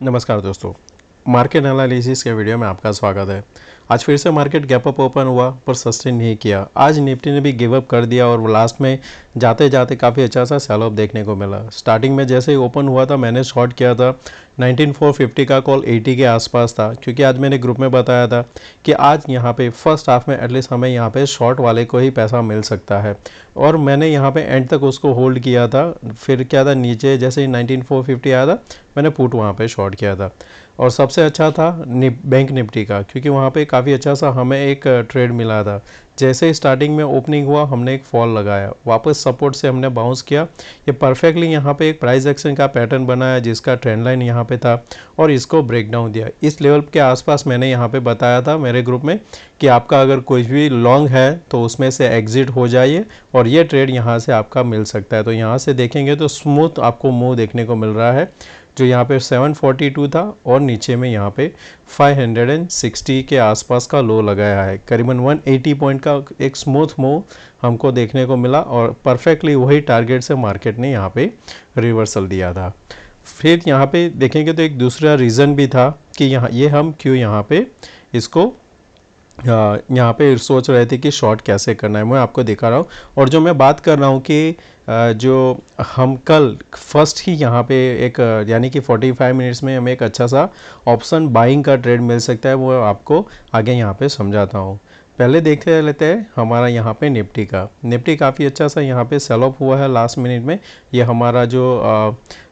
नमस्कार दोस्तों, market analysis के वीडियो में आपका स्वागत है। आज फिर से मार्केट गैप अप ओपन हुआ पर सस्टेन नहीं किया। आज निफ्टी ने भी गिव अप कर दिया और लास्ट में जाते जाते काफ़ी अच्छा सा सेल ऑफ देखने को मिला। स्टार्टिंग में जैसे ही ओपन हुआ था मैंने शॉर्ट किया था, 19450 का कॉल 80 के आसपास था, क्योंकि आज मैंने ग्रुप में बताया था कि आज यहाँ पे फर्स्ट हाफ में एटलीस्ट हमें यहाँ पे शॉर्ट वाले को ही पैसा मिल सकता है, और मैंने यहाँ पे एंड तक उसको होल्ड किया था। फिर क्या था, नीचे जैसे ही 19450 आया था मैंने पुट वहाँ पे शॉर्ट किया था। और सबसे अच्छा था बैंक निफ्टी का, क्योंकि वहाँ पे काफ़ी अच्छा सा हमें एक ट्रेड मिला था। जैसे ही स्टार्टिंग में ओपनिंग हुआ हमने एक फॉल लगाया, वापस सपोर्ट से हमने बाउंस किया। ये परफेक्टली यहाँ पे एक प्राइस एक्शन का पैटर्न बनाया जिसका ट्रेंड लाइन यहाँ पे था, और इसको ब्रेक डाउन दिया। इस लेवल के आसपास मैंने यहाँ पे बताया था मेरे ग्रुप में कि आपका अगर कोई भी लॉन्ग है तो उसमें से एग्जिट हो जाइए, और ये ट्रेड यहाँ से आपका मिल सकता है। तो यहाँ से देखेंगे तो स्मूथ आपको मूव देखने को मिल रहा है, जो यहाँ पे 742 था और नीचे में यहाँ पे 560 के आसपास का लो लगाया है। करीबन 180 पॉइंट का एक स्मूथ मूव हमको देखने को मिला, और परफेक्टली वही टारगेट से मार्केट ने यहाँ पे रिवर्सल दिया था। फिर यहाँ पे देखेंगे तो एक दूसरा रीज़न भी था कि ये हम क्यों यहाँ पे इसको यहाँ पे सोच रहे थे कि शॉर्ट कैसे करना है, मैं आपको दिखा रहा हूँ। और जो मैं बात कर रहा हूँ कि जो हम कल फर्स्ट ही यहाँ पे एक यानी कि 45 मिनट्स में हमें एक अच्छा सा ऑप्शन बाइंग का ट्रेड मिल सकता है, वो आपको आगे यहाँ पे समझाता हूँ। पहले देख लेते हैं हमारा यहाँ पे निफ्टी काफ़ी अच्छा सा यहाँ पे सेल ऑफ हुआ है लास्ट मिनट में। ये हमारा जो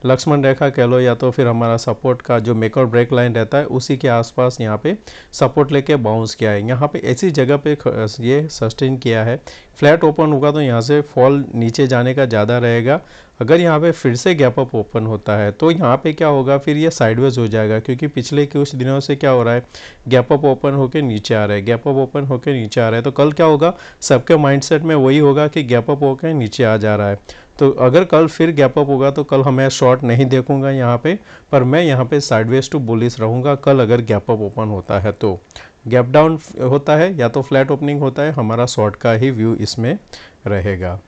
लक्ष्मण रेखा कह लो या तो फिर हमारा सपोर्ट का जो मेक और ब्रेक लाइन रहता है उसी के आसपास यहाँ पे सपोर्ट लेके बाउंस किया है। यहाँ पे ऐसी जगह पे ये सस्टेन किया है। फ्लैट ओपन होगा तो यहाँ से फॉल नीचे जाने का ज़्यादा रहेगा। अगर यहाँ पे फिर से गैप अप ओपन होता है तो यहाँ पे क्या होगा, फिर ये साइडवेज हो जाएगा, क्योंकि पिछले कुछ दिनों से क्या हो रहा है, गैप अप ओपन होकर नीचे आ रहा है, गैप अप ओपन होकर नीचे आ रहा है। तो कल क्या होगा, सबके माइंडसेट में वही होगा कि गैप अप होकर नीचे आ जा रहा है। तो अगर कल फिर गैप अप होगा तो कल हमें शॉर्ट नहीं देखूंगा यहाँ पे, पर मैं यहाँ पे साइडवेज टू बुलिश रहूँगा। कल अगर गैप अप ओपन होता है तो गैप डाउन होता है या तो फ्लैट ओपनिंग होता है, हमारा शॉर्ट का ही व्यू इसमें रहेगा।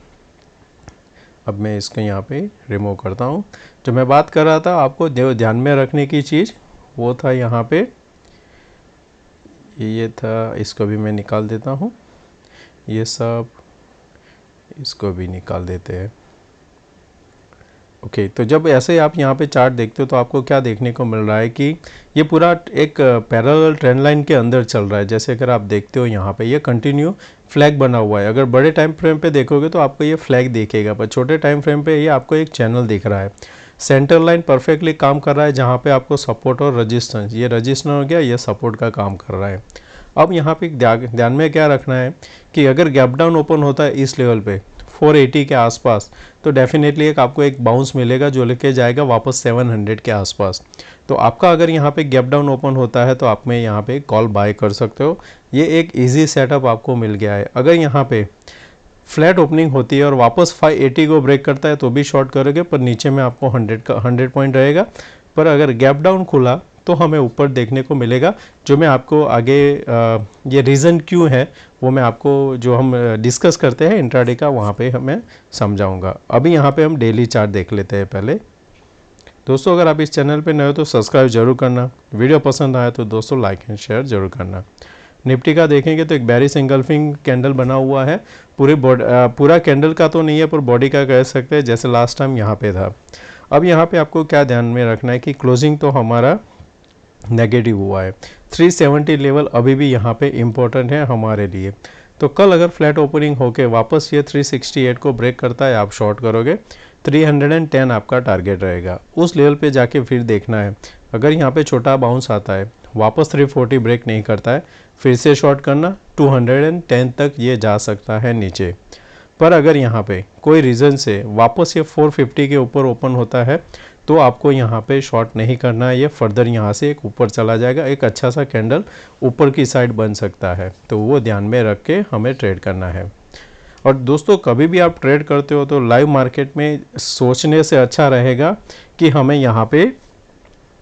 अब मैं इसको यहाँ पे रिमूव करता हूँ। जो मैं बात कर रहा था आपको ध्यान में रखने की चीज़, वो था यहाँ पे ये था, इसको भी मैं निकाल देता हूँ, ये सब इसको भी निकाल देते हैं। ओके, तो जब ऐसे आप यहाँ पे चार्ट देखते हो तो आपको क्या देखने को मिल रहा है कि ये पूरा एक पैरेलल ट्रेंड लाइन के अंदर चल रहा है। जैसे अगर आप देखते हो यहाँ पे ये कंटिन्यू फ्लैग बना हुआ है। अगर बड़े टाइम फ्रेम पे देखोगे तो आपको ये फ्लैग दिखेगा, पर छोटे टाइम फ्रेम पे ये आपको एक चैनल दिख रहा है। सेंटर लाइन परफेक्टली काम कर रहा है, जहाँ पे आपको सपोर्ट और रजिस्टेंस, ये रजिस्टेंस हो गया, ये सपोर्ट का काम कर रहा है। अब यहाँ पे ध्यान में क्या रखना है कि अगर गैप डाउन ओपन होता है इस लेवल पे 480 के आसपास, तो डेफिनेटली आपको एक बाउंस मिलेगा जो लेके जाएगा वापस 700 के आसपास। तो आपका अगर यहाँ पे गैप डाउन ओपन होता है तो आप में यहाँ पे कॉल बाय कर सकते हो। ये एक इजी सेटअप आपको मिल गया है। अगर यहाँ पे फ्लैट ओपनिंग होती है और वापस 580 को ब्रेक करता है तो भी शॉर्ट करोगे, पर नीचे में आपको 100 पॉइंट रहेगा। पर अगर गैप डाउन खुला तो हमें ऊपर देखने को मिलेगा, जो मैं आपको आगे ये रीज़न क्यों है वो मैं आपको जो हम डिस्कस करते हैं इंट्राडे का वहाँ पे हमें समझाऊंगा। अभी यहाँ पे हम डेली चार्ट देख लेते हैं पहले। दोस्तों अगर आप इस चैनल पे नए हो तो सब्सक्राइब जरूर करना, वीडियो पसंद आया तो दोस्तों लाइक एंड शेयर जरूर करना। निफ्टी का देखेंगे तो एक बेरिश एंगल्फिंग कैंडल बना हुआ है। पूरा कैंडल का तो नहीं है, पर बॉडी का कह सकते हैं, जैसे लास्ट टाइम यहाँ पे था। अब यहाँ पे आपको क्या ध्यान में रखना है कि क्लोजिंग तो हमारा नेगेटिव हुआ है। 370 लेवल अभी भी यहाँ पे इम्पोर्टेंट है हमारे लिए। तो कल अगर फ्लैट ओपनिंग होके वापस ये 368 को ब्रेक करता है, आप शॉर्ट करोगे। 310 आपका टारगेट रहेगा, उस लेवल पे जाके फिर देखना है। अगर यहाँ पे छोटा बाउंस आता है, वापस 340 ब्रेक नहीं करता है, फिर से शॉर्ट करना। 210 तक ये जा सकता है नीचे। पर अगर यहाँ पे कोई रीज़न से वापस ये 450 के ऊपर ओपन होता है तो आपको यहाँ पे शॉर्ट नहीं करना है। ये फर्दर यहाँ से एक ऊपर चला जाएगा, एक अच्छा सा कैंडल ऊपर की साइड बन सकता है, तो वो ध्यान में रख के हमें ट्रेड करना है। और दोस्तों कभी भी आप ट्रेड करते हो तो लाइव मार्केट में सोचने से अच्छा रहेगा कि हमें यहाँ पे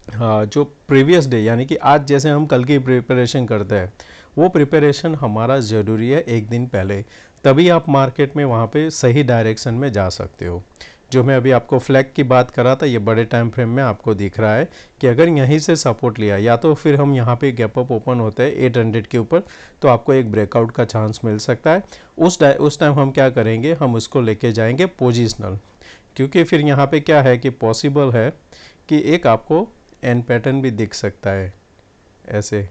जो प्रीवियस डे यानी कि आज जैसे हम कल की प्रिपरेशन करते हैं, वो प्रिपरेशन हमारा ज़रूरी है एक दिन पहले, तभी आप मार्केट में वहाँ पे सही डायरेक्शन में जा सकते हो। जो मैं अभी आपको फ्लैग की बात कर रहा था, ये बड़े टाइम फ्रेम में आपको दिख रहा है कि अगर यहीं से सपोर्ट लिया या तो फिर हम यहाँ पे गैप अप ओपन होते हैं 800 के ऊपर, तो आपको एक ब्रेकआउट का चांस मिल सकता है। उस टाइम हम क्या करेंगे, हम उसको लेके जाएंगे पोजिशनल, क्योंकि फिर यहाँ पे क्या है कि पॉसिबल है कि एक आपको एन पैटर्न भी दिख सकता है ऐसे,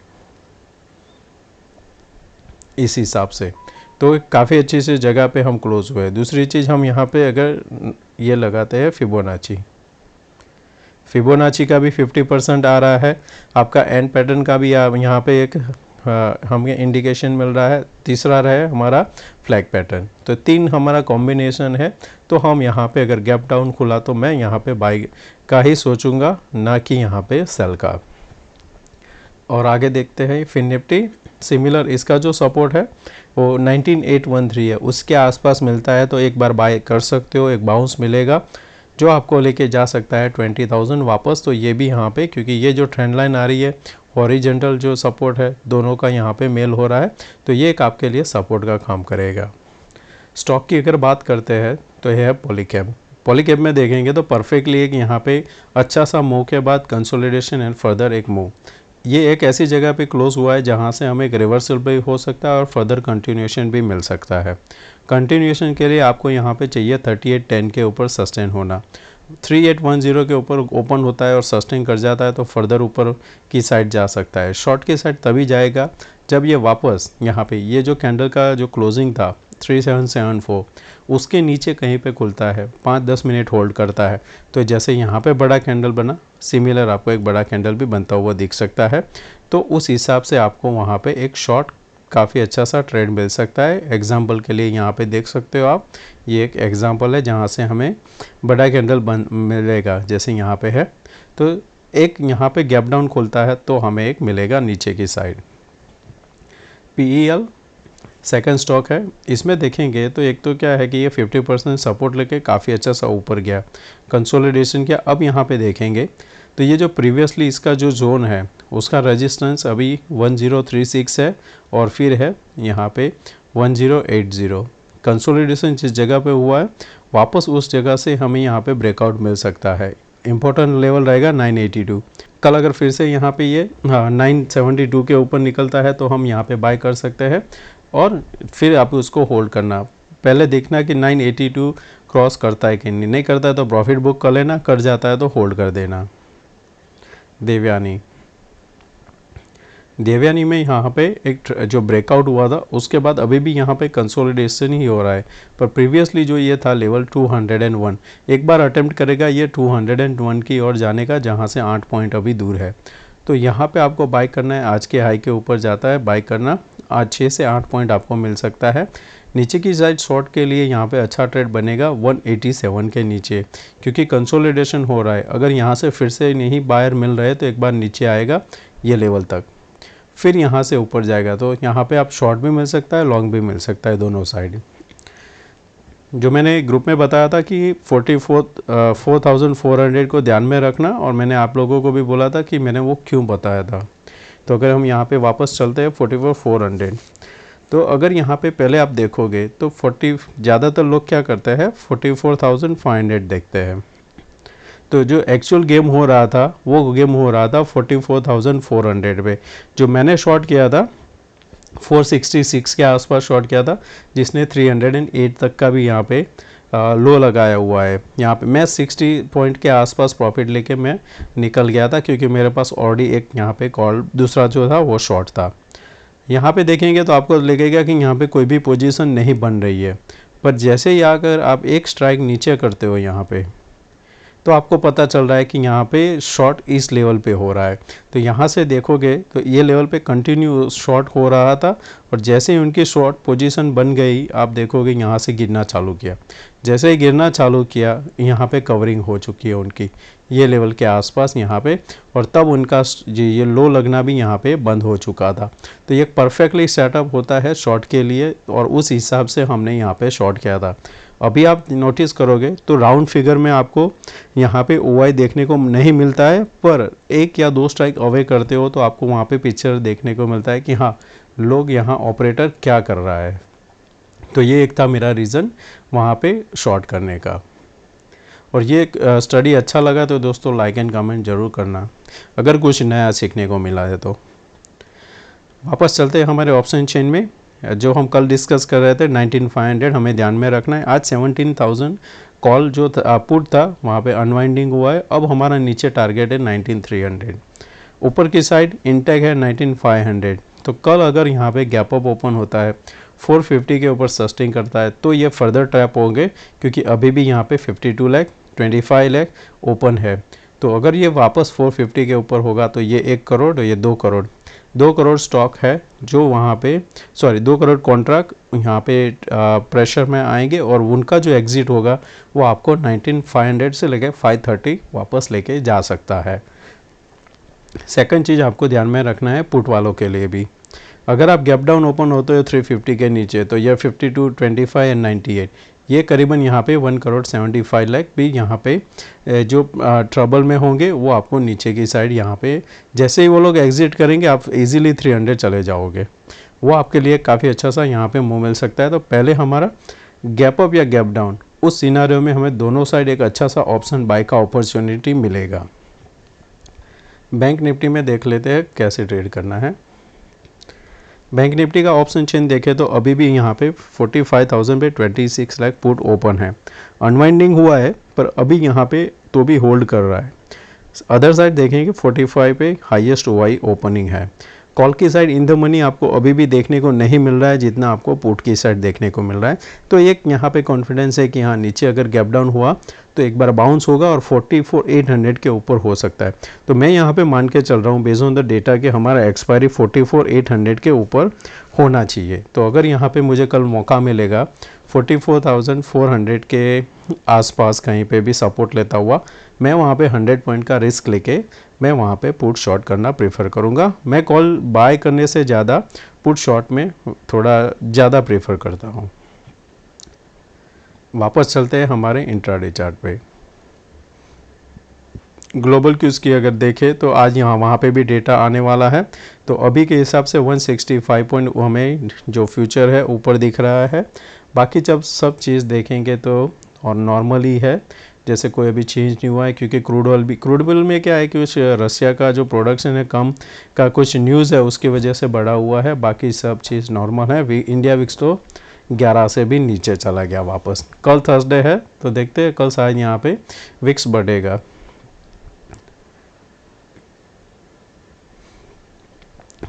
इस हिसाब से। तो काफ़ी अच्छी सी जगह पे हम क्लोज हुए। दूसरी चीज़, हम यहाँ पे अगर ये लगाते हैं फिबोनाची का भी 50% आ रहा है, आपका एंड पैटर्न का भी यहाँ पे एक हमें इंडिकेशन मिल रहा है। तीसरा रहे हमारा फ्लैग पैटर्न, तो 3 हमारा कॉम्बिनेशन है। तो हम यहाँ पे अगर गैप डाउन खुला तो मैं यहाँ पे बाई का ही सोचूंगा, ना कि यहाँ पे सेल का। और आगे देखते हैं फिन निफ्टी। सिमिलर इसका जो सपोर्ट है वो 19813 है, उसके आसपास मिलता है तो एक बार बाय कर सकते हो, एक बाउंस मिलेगा जो आपको लेके जा सकता है 20,000 वापस। तो ये भी यहाँ पे, क्योंकि ये जो ट्रेंड लाइन आ रही है, हॉरिजेंटल जो सपोर्ट है दोनों का यहाँ पे मेल हो रहा है, तो ये एक आपके लिए सपोर्ट का काम करेगा। स्टॉक की अगर बात करते हैं तो यह है पॉलीकैब में देखेंगे तो परफेक्टली एक यहाँ पे अच्छा सा मूव के बाद कंसोलिडेशन एंड फर्दर एक मूव, ये एक ऐसी जगह पे क्लोज हुआ है जहाँ से हमें एक रिवर्सल भी हो सकता है और फर्दर कंटिन्यूएशन भी मिल सकता है। कंटिन्यूएशन के लिए आपको यहाँ पे चाहिए 3810 के ऊपर सस्टेन होना। 3810 के ऊपर ओपन होता है और सस्टेन कर जाता है तो फर्दर ऊपर की साइड जा सकता है। शॉर्ट की साइड तभी जाएगा जब ये वापस यहाँ पे ये जो कैंडल का जो क्लोजिंग था 3774 उसके नीचे कहीं पे खुलता है, 5-10 मिनट होल्ड करता है, तो जैसे यहाँ पे बड़ा कैंडल बना, सिमिलर आपको एक बड़ा कैंडल भी बनता हुआ दिख सकता है। तो उस हिसाब से आपको वहाँ पे एक शॉर्ट काफ़ी अच्छा सा ट्रेड मिल सकता है। एग्जाम्पल के लिए यहाँ पे देख सकते हो आप, ये एक एग्जाम्पल है जहाँ से हमें बड़ा कैंडल मिलेगा, जैसे यहाँ पे है। तो एक यहाँ पे गैप डाउन खुलता है तो हमें एक मिलेगा नीचे की साइड। PEL सेकंड स्टॉक है, इसमें देखेंगे तो एक तो क्या है कि ये 50% सपोर्ट लेके काफ़ी अच्छा सा ऊपर गया, कंसोलिडेशन किया। अब यहाँ पे देखेंगे तो ये जो प्रीवियसली इसका जो जोन है उसका रेजिस्टेंस अभी 1036 है और फिर है यहाँ पे 1080। कंसोलिडेशन जिस जगह पे हुआ है वापस उस जगह से हमें यहाँ पे ब्रेकआउट मिल सकता है। इम्पोर्टेंट लेवल रहेगा 982। कल अगर फिर से यहाँ पे ये 972 के ऊपर निकलता है तो हम यहाँ पे बाय कर सकते हैं और फिर आप उसको होल्ड करना। पहले देखना कि 982 क्रॉस करता है कि नहीं करता है तो प्रॉफिट बुक कर लेना, कर जाता है तो होल्ड कर देना। देवयानी में यहाँ पे एक जो ब्रेकआउट हुआ था उसके बाद अभी भी यहाँ पे कंसोलिडेशन ही हो रहा है, पर प्रीवियसली जो ये था लेवल 201, एक बार अटेम्प्ट करेगा ये 201 की ओर जाने का, जहाँ से 8 पॉइंट अभी दूर है। तो यहाँ पे आपको बाय करना है, आज के हाई के ऊपर जाता है बाय करना, आज 6 से 8 पॉइंट आपको मिल सकता है। नीचे की साइड शॉर्ट के लिए यहाँ पे अच्छा ट्रेड बनेगा 187 के नीचे, क्योंकि कंसोलिडेशन हो रहा है। अगर यहाँ से फिर से नहीं बायर मिल रहे तो एक बार नीचे आएगा ये लेवल तक, फिर यहाँ से ऊपर जाएगा। तो यहाँ पे आप शॉर्ट भी मिल सकता है, लॉन्ग भी मिल सकता है, दोनों साइड। जो मैंने ग्रुप में बताया था कि 4400 को ध्यान में रखना, और मैंने आप लोगों को भी बोला था कि मैंने वो क्यों बताया था। तो अगर हम यहाँ पे वापस चलते हैं 44,400, तो अगर यहाँ पे पहले आप देखोगे तो ज़्यादातर लोग क्या करते हैं 44,500 देखते हैं। तो जो एक्चुअल गेम हो रहा था वो गेम हो रहा था 44,400 पे। जो मैंने शॉर्ट किया था 466 के आसपास शॉर्ट किया था, जिसने 308 तक का भी यहाँ पे लो लगाया हुआ है। यहाँ पे मैं 60 पॉइंट के आसपास प्रॉफिट लेके मैं निकल गया था, क्योंकि मेरे पास ऑलरेडी एक यहाँ पे कॉल दूसरा जो था वो शॉर्ट था। यहाँ पे देखेंगे तो आपको लगेगा कि यहाँ पे कोई भी पोजीशन नहीं बन रही है, पर जैसे ही आकर आप एक स्ट्राइक नीचे करते हो यहाँ पे, तो आपको पता चल रहा है कि यहाँ पे शॉर्ट इस लेवल पे हो रहा है। तो यहाँ से देखोगे तो ये लेवल पे कंटिन्यू शॉर्ट हो रहा था, और जैसे ही उनकी शॉर्ट पोजीशन बन गई आप देखोगे यहाँ से गिरना चालू किया। जैसे ही गिरना चालू किया यहाँ पे कवरिंग हो चुकी है उनकी ये लेवल के आसपास यहाँ पे, और तब उनका ये लो लगना भी यहाँ पे बंद हो चुका था। तो ये परफेक्टली सेटअप होता है शॉर्ट के लिए, और उस हिसाब से हमने यहाँ पे शॉर्ट किया था। अभी आप नोटिस करोगे तो राउंड फिगर में आपको यहाँ पे OI देखने को नहीं मिलता है, पर 1 या 2 स्ट्राइक अवे करते हो तो आपको वहाँ पे पिक्चर देखने को मिलता है कि हाँ लोग यहाँ ऑपरेटर क्या कर रहा है। तो ये एक था मेरा रीज़न वहाँ पे शॉर्ट करने का। और ये स्टडी अच्छा लगा तो दोस्तों लाइक एंड कमेंट ज़रूर करना, अगर कुछ नया सीखने को मिला है तो। वापस चलते हैं हमारे ऑप्शन चेन में। जो हम कल डिस्कस कर रहे थे 19500 हमें ध्यान में रखना है। आज 17000 कॉल जो पुट था वहाँ पे अनवाइंडिंग हुआ है। अब हमारा नीचे टारगेट है 19300, ऊपर की साइड इंटेक है 19500। तो कल अगर यहाँ पे गैप अप ओपन होता है 450 के ऊपर सस्टेन करता है तो ये फर्दर ट्रैप होंगे, क्योंकि अभी भी यहाँ पे 52 लाख 25 लाख ओपन है। तो अगर ये वापस 450 के ऊपर होगा तो ये 1 करोड़ और ये 2 करोड़ स्टॉक है जो वहाँ पे 2 करोड़ कॉन्ट्रैक्ट यहाँ पे प्रेशर में आएंगे और उनका जो एग्जिट होगा वो आपको 19500 से लेके 530 वापस लेके जा सकता है। सेकंड चीज़ आपको ध्यान में रखना है पुट वालों के लिए भी, अगर आप गैप डाउन ओपन होते हो 350 के नीचे तो ये 52, 25 एंड 98 ये करीबन यहाँ पे 1 करोड़ 75 लाख भी यहाँ पे जो ट्रबल में होंगे वो आपको नीचे की साइड यहाँ पे जैसे ही वो लोग एग्जिट करेंगे आप इजीली 300 चले जाओगे, वो आपके लिए काफ़ी अच्छा सा यहाँ पे मूव मिल सकता है। तो पहले हमारा गैप अप या गैप डाउन, उस सिनारियो में हमें दोनों साइड एक अच्छा सा ऑप्शन बाय का अपॉर्चुनिटी मिलेगा। बैंक निफ्टी में देख लेते हैं कैसे ट्रेड करना है। बैंक निफ्टी का ऑप्शन चेन देखें तो अभी भी यहाँ पे 45,000 पे 26 लाख पुट ओपन है। अनवाइंडिंग हुआ है पर अभी यहाँ पे तो भी होल्ड कर रहा है। अदर साइड देखेंगे 45 पे हाईएस्ट ओआई ओपनिंग है। कॉल की साइड इन द मनी आपको अभी भी देखने को नहीं मिल रहा है जितना आपको पुट की साइड देखने को मिल रहा है। तो एक यहाँ पे कॉन्फिडेंस है कि हाँ नीचे अगर गैप डाउन हुआ तो एक बार बाउंस होगा और 44,800 के ऊपर हो सकता है। तो मैं यहाँ पे मान के चल रहा हूँ बेस्ड ऑन द डेटा कि हमारा एक्सपायरी 44,800 के ऊपर होना चाहिए। तो अगर यहाँ पे मुझे कल मौका मिलेगा 44,400 के आसपास कहीं पे भी सपोर्ट लेता हुआ, मैं वहाँ पे 100 पॉइंट का रिस्क लेके मैं वहाँ पे पुट शॉर्ट करना प्रेफर करूँगा। मैं कॉल बाय करने से ज़्यादा पुट शॉर्ट में थोड़ा ज़्यादा प्रेफर करता हूँ। वापस चलते हैं हमारे इंट्राडे चार्ट पे। ग्लोबल क्यूज़ की अगर देखें तो आज यहाँ वहाँ पे भी डेटा आने वाला है। तो अभी के हिसाब से 165 पॉइंट हमें जो फ्यूचर है ऊपर दिख रहा है। बाकी जब सब चीज़ देखेंगे तो और नॉर्मली है, जैसे कोई अभी चेंज नहीं हुआ है, क्योंकि क्रूड ऑयल में क्या है कि उस रसिया का जो प्रोडक्शन है कम का कुछ न्यूज़ है उसकी वजह से बढ़ा हुआ है। बाकी सब चीज़ नॉर्मल है। इंडिया विक्स तो 11 से भी नीचे चला गया वापस। कल थर्सडे है तो देखते हैं कल शायद यहाँ पे विक्स बढ़ेगा।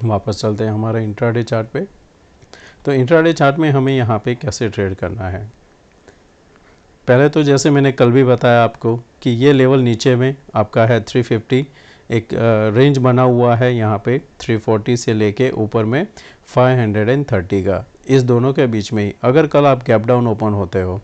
वापस चलते हैं हमारे इंट्राडे चार्ट पे। तो इंट्राडे चार्ट में हमें यहाँ पे कैसे ट्रेड करना है, पहले तो जैसे मैंने कल भी बताया आपको कि ये लेवल नीचे में आपका है 350, एक रेंज बना हुआ है यहाँ पे 340 से लेके ऊपर में 530 का, इस दोनों के बीच में ही अगर कल आप गैप डाउन ओपन होते हो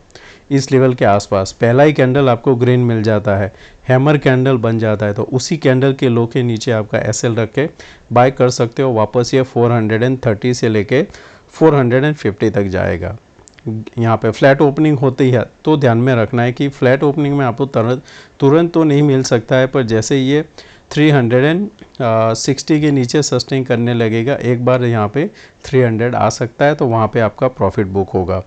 इस लेवल के आसपास, पहला ही कैंडल आपको ग्रीन मिल जाता है, हैमर कैंडल बन जाता है, तो उसी कैंडल के लो के नीचे आपका एसएल रख के बाय कर सकते हो। वापस ये 430 से लेके 450 तक जाएगा। यहाँ पे फ्लैट ओपनिंग होती है तो ध्यान में रखना है कि फ्लैट ओपनिंग में आपको तुरंत तो नहीं मिल सकता है, पर जैसे ये 360 के नीचे सस्टेन करने लगेगा, एक बार यहाँ पे 300 आ सकता है तो वहाँ पे आपका प्रॉफिट बुक होगा।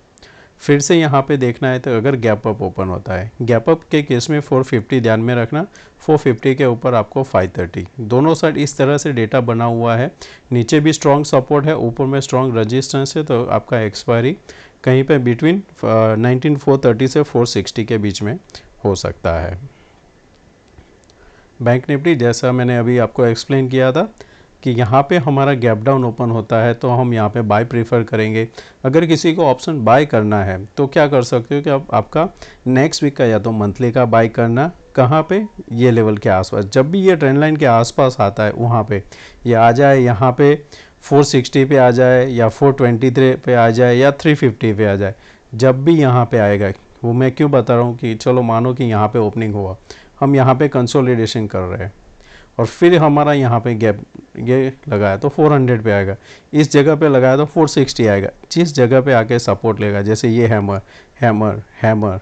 फिर से यहाँ पे देखना है तो अगर गैप अप ओपन होता है, गैप अप के केस में 450 ध्यान में रखना, 450 के ऊपर आपको 530, दोनों साइड इस तरह से डेटा बना हुआ है। नीचे भी स्ट्रॉन्ग सपोर्ट है, ऊपर में स्ट्रॉन्ग रेजिस्टेंस है, तो आपका एक्सपायरी कहीं पे बिटवीन 19430 से 460 के बीच में हो सकता है। बैंक निफ्टी जैसा मैंने अभी आपको एक्सप्लेन किया था कि यहाँ पे हमारा गैप डाउन ओपन होता है तो हम यहाँ पे बाय प्रेफर करेंगे। अगर किसी को ऑप्शन बाय करना है तो क्या कर सकते हो कि आपका नेक्स्ट वीक का या तो मंथली का बाय करना, कहाँ पे, ये लेवल के आसपास, जब भी ये ट्रेंड लाइन के आसपास आता है वहाँ पे ये आ जाए, यहाँ पे 460 पे आ जाए या 423 पे आ जाए या 350 पे आ जाए, जब भी यहाँ पे आएगा, वो मैं क्यों बता रहा हूँ कि चलो मानो कि यहाँ पे ओपनिंग हुआ, हम यहाँ पे कंसोलिडेशन कर रहे हैं और फिर हमारा यहाँ पे गैप ये लगाया तो 400 पे आएगा, इस जगह पे लगाया तो 460 आएगा, जिस जगह पे आके सपोर्ट लेगा, जैसे ये हैमर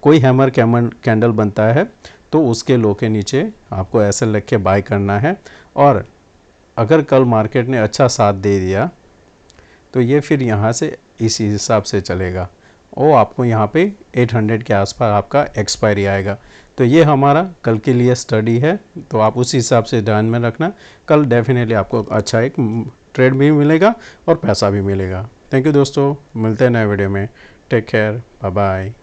कोई हैमर कैंडल बनता है तो उसके लो के नीचे आपको ऐसे लग के बाय करना है। और अगर कल मार्केट ने अच्छा साथ दे दिया तो ये फिर यहाँ से इसी हिसाब से चलेगा वो आपको यहाँ पे 800 के आसपास आपका एक्सपायरी आएगा। तो ये हमारा कल के लिए स्टडी है, तो आप उसी हिसाब से ध्यान में रखना। कल डेफिनेटली आपको अच्छा एक ट्रेड भी मिलेगा और पैसा भी मिलेगा। थैंक यू दोस्तों, मिलते हैं नए वीडियो में। Take care, bye bye.